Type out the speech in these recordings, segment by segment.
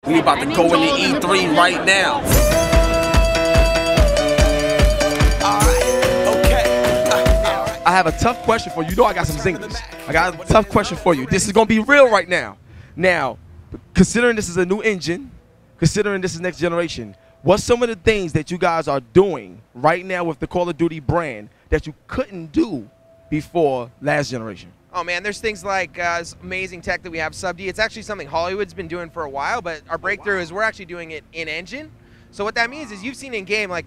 We about to go into E3 right now. I have a tough question for you. You know I got some zingers. I got a tough question for you. This is going to be real right now. Now, considering this is a new engine, considering this is next generation, what's some of the things that you guys are doing right now with the Call of Duty brand that you couldn't do before last generation? Oh man, there's things like this amazing tech that we have, Sub-D. It's actually something Hollywood's been doing for a while, but our breakthrough is we're actually doing it in engine. So what that means is you've seen in game, like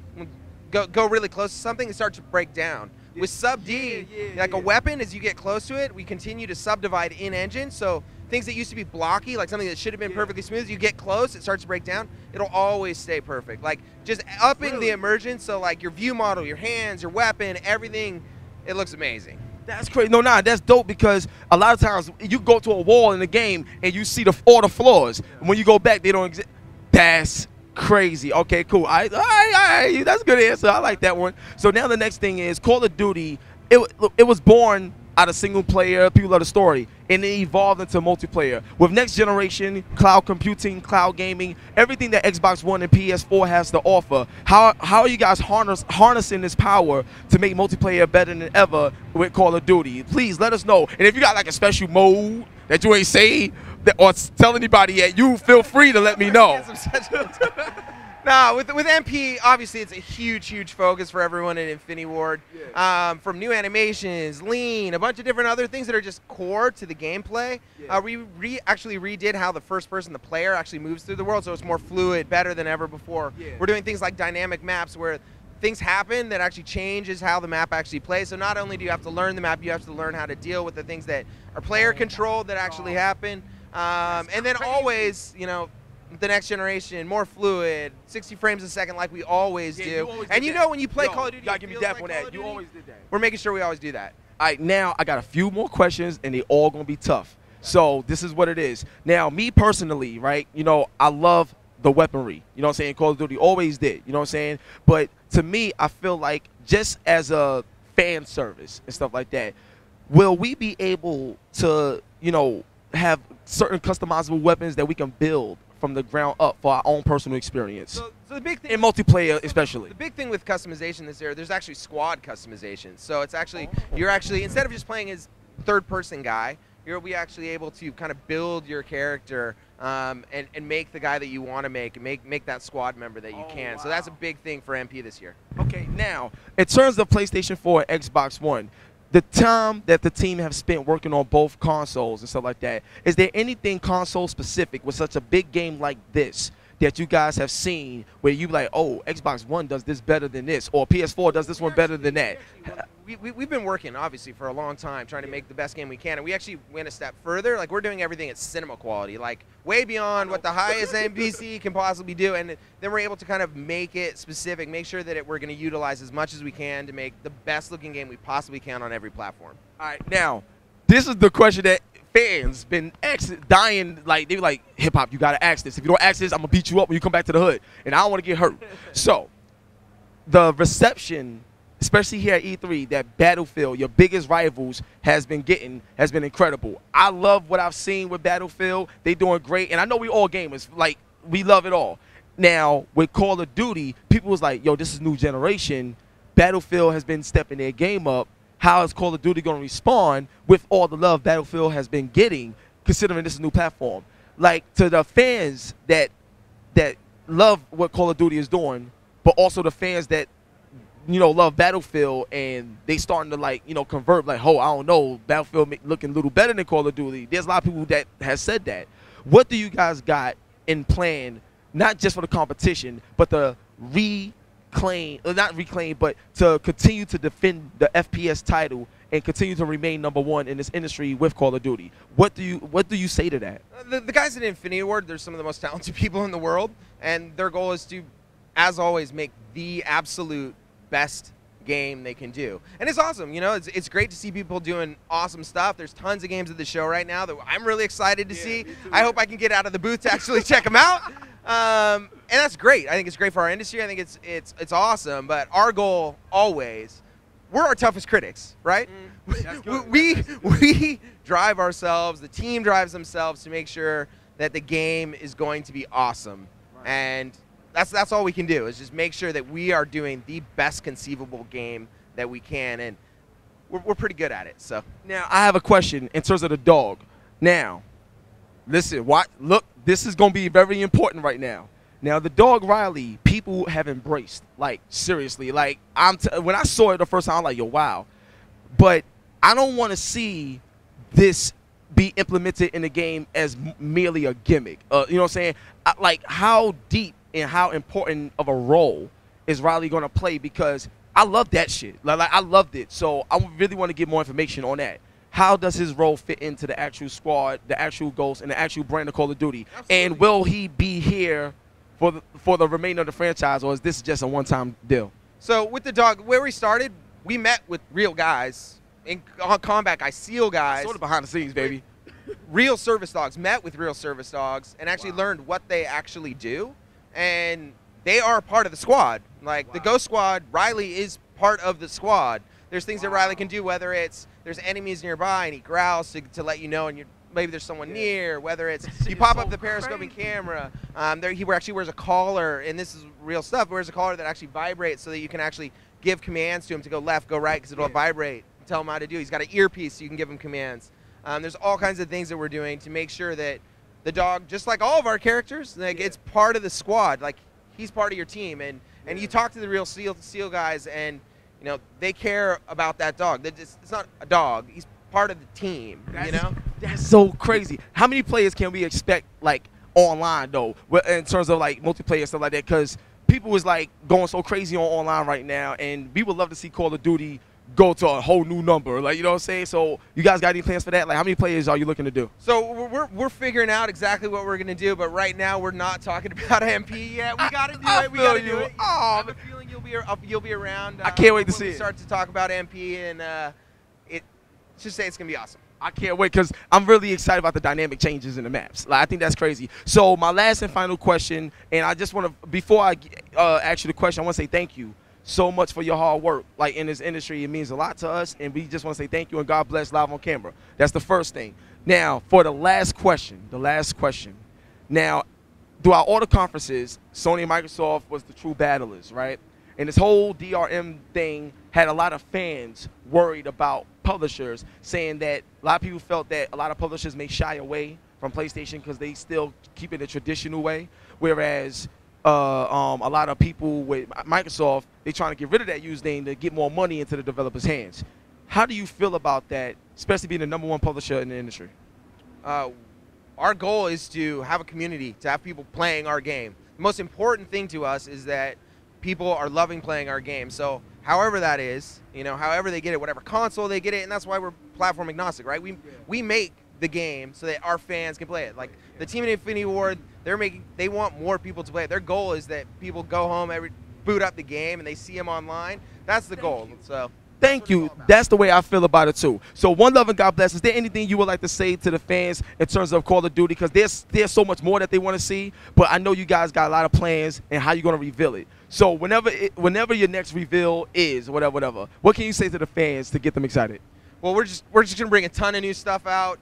go really close to something, it starts to break down. With Sub-D, like a weapon, as you get close to it, we continue to subdivide in engine. So things that used to be blocky, like something that should have been perfectly smooth, you get close, it starts to break down. It'll always stay perfect. Like just upping the immersion, so like your view model, your hands, your weapon, everything, it looks amazing. That's crazy. No, that's dope because a lot of times you go to a wall in the game and you see all the flaws. And when you go back, they don't exist. That's crazy. Okay, cool. All right. That's a good answer. I like that one. So now the next thing is Call of Duty. It was born out of single player, people love the story, and it evolved into multiplayer. With next generation, cloud computing, cloud gaming, everything that Xbox One and PS4 has to offer, how are you guys harnessing this power to make multiplayer better than ever with Call of Duty? Please let us know. And if you got like a special mode that you ain't say or tell anybody yet, you feel free to let me know. Nah, with MP, obviously it's a huge focus for everyone in Infinity Ward. From new animations, lean, a bunch of different other things that are just core to the gameplay. We actually redid how the first person, the player, actually moves through the world, so it's more fluid, better than ever before. We're doing things like dynamic maps where things happen that actually changes how the map actually plays. So not only do you have to learn the map, you have to learn how to deal with the things that are player controlled that actually happen. And then always, you know, the next generation, more fluid, 60 frames a second like we always do. And you know when you play Call of Duty, you gotta give me that on that. You always did that. We're making sure we always do that. All right, now I got a few more questions, and they all gonna be tough. So this is what it is. Now, me personally, right, you know, I love the weaponry. You know what I'm saying? Call of Duty always did. You know what I'm saying? But to me, I feel like just as a fan service and stuff like that, will we be able to, you know, have certain customizable weapons that we can build from the ground up for our own personal experience? So the big thing in multiplayer, especially. The big thing with customization this year, there's actually squad customization. So it's actually you're actually, instead of just playing as third-person guy, you'll be actually able to kind of build your character and make the guy that you want to make that squad member that you can. Wow. So that's a big thing for MP this year. Okay, now in terms of PlayStation 4 and Xbox One, the time that the team have spent working on both consoles and stuff like that, is there anything console specific with such a big game like this that you guys have seen where you like, oh, Xbox One does this better than this, or PS4 does this one better than that? We've been working, obviously, for a long time trying to make the best game we can, and we actually went a step further. Like, we're doing everything at cinema quality, like way beyond what the highest end PC can possibly do, and then we're able to kind of make it specific, make sure that we're going to utilize as much as we can to make the best looking game we possibly can on every platform. All right, now, this is the question that fans been dying, like, they be like, hip-hop, you got to ask this. If you don't ask this, I'm going to beat you up when you come back to the hood, and I don't want to get hurt. So, the reception, especially here at E3, that Battlefield, your biggest rivals, has been incredible. I love what I've seen with Battlefield. They doing great, and I know we all gamers, like, we love it all. Now, with Call of Duty, people was like, yo, this is new generation. Battlefield has been stepping their game up. How is Call of Duty going to respond with all the love Battlefield has been getting, considering this is a new platform? Like, to the fans that love what Call of Duty is doing, but also the fans that, you know, love Battlefield, and they starting to, like, you know, convert, like, oh, I don't know, Battlefield looking a little better than Call of Duty. There's a lot of people that has said that. What do you guys got in plan, not just for the competition, but the but to continue to defend the FPS title and continue to remain #1 in this industry with Call of Duty? What do you say to that? The guys at Infinity Ward, they're some of the most talented people in the world, and their goal is to, as always, make the absolute best game they can do. And it's awesome, you know, it's great to see people doing awesome stuff. There's tons of games at the show right now that I'm really excited to see. I hope I can get out of the booth to actually check them out. And that's great. I think it's great for our industry. I think it's awesome. But our goal always, we're our toughest critics, right? We drive ourselves. The team drives themselves to make sure that the game is going to be awesome. Right. And that's all we can do, is just make sure that we are doing the best conceivable game that we can, and we're pretty good at it. So now I have a question in terms of the dog. Now, listen, look, this is going to be very important right now. Now, the dog Riley, people have embraced, like, seriously. Like, when I saw it the first time, I'm like, yo, wow. But I don't want to see this be implemented in the game as merely a gimmick. You know what I'm saying? Like, how deep and how important of a role is Riley going to play? Because I love that shit. Like, I loved it. So I really want to get more information on that. How does his role fit into the actual squad, the actual goals, and the actual brand of Call of Duty? Absolutely. And will he be here for the remainder of the franchise, or is this just a one-time deal? So with the dog, where we started, we met with real guys. On combat guys, SEAL guys. Sort of behind the scenes, baby. Real service dogs, met with real service dogs, and actually learned what they actually do. And they are part of the squad. Like the Ghost Squad, Riley is part of the squad. There's things that Riley can do, whether it's there's enemies nearby and he growls to let you know, and maybe there's someone near, whether it's you pop up the periscoping camera. He actually wears a collar, and this is real stuff, wears a collar that actually vibrates so that you can actually give commands to him to go left, go right, because it'll vibrate and tell him how to do. He's got an earpiece so you can give him commands. There's all kinds of things that we're doing to make sure that the dog, just like all of our characters, like it's part of the squad. Like he's part of your team, and you talk to the real SEAL guys, and you know they care about that dog. It's not a dog. He's part of the team. That's so crazy. How many players can we expect like online though, in terms of like multiplayer stuff like that? Because people is like going so crazy on online right now, and we would love to see Call of Duty go to a whole new number. Like, you know what I'm saying? So you guys got any plans for that? Like, how many players are you looking to do? So we're figuring out exactly what we're gonna do, but right now we're not talking about MP yet. We gotta do it. We gotta do it. I have a feeling you'll be around. I can't wait to see it. Start to talk about MP, and just say it's gonna be awesome. I can't wait because I'm really excited about the dynamic changes in the maps. Like, I think that's crazy. So my last and final question, and I just want to, before I ask you the question, I want to say thank you so much for your hard work. Like, in this industry, it means a lot to us, and we just want to say thank you, and God bless Live on Camera. That's the first thing. Now, for the last question. Now, throughout all the conferences, Sony and Microsoft was the true battlers, right? And this whole DRM thing had a lot of fans worried about publishers, saying that a lot of people felt that a lot of publishers may shy away from PlayStation because they still keep it the traditional way, whereas a lot of people with Microsoft, they trying to get rid of that username to get more money into the developers' hands. How do you feel about that, especially being the #1 publisher in the industry? Our goal is to have a community, to have people playing our game. The most important thing to us is that people are loving playing our game. So however that is, however they get it, whatever console they get it, and that's why we're platform agnostic, right? We make the game so that our fans can play it. Like the team in Infinity Ward, they want more people to play it. Their goal is that people go home, boot up the game, and they see them online. That's the goal. So thank you. That's the way I feel about it too. So one love and God bless. Is there anything you would like to say to the fans in terms of Call of Duty? Because there's so much more that they want to see, but I know you guys got a lot of plans and how you're going to reveal it. So whenever your next reveal is, whatever, what can you say to the fans to get them excited? Well, we're just going to bring a ton of new stuff out.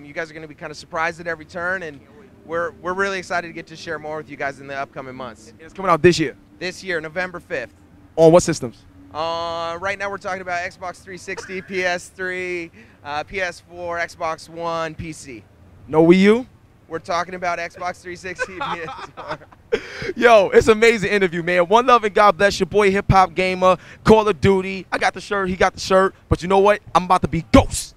You guys are going to be kind of surprised at every turn, and we're really excited to get to share more with you guys in the upcoming months. It's coming out this year. This year, November 5th. On what systems? Right now we're talking about Xbox 360, PS3, PS4, Xbox One, PC. No Wii U? We're talking about Xbox 360, PS4. Yo, it's an amazing interview, man. One love and God bless your boy, Hip Hop Gamer, Call of Duty. I got the shirt, he got the shirt, but you know what? I'm about to be Ghost.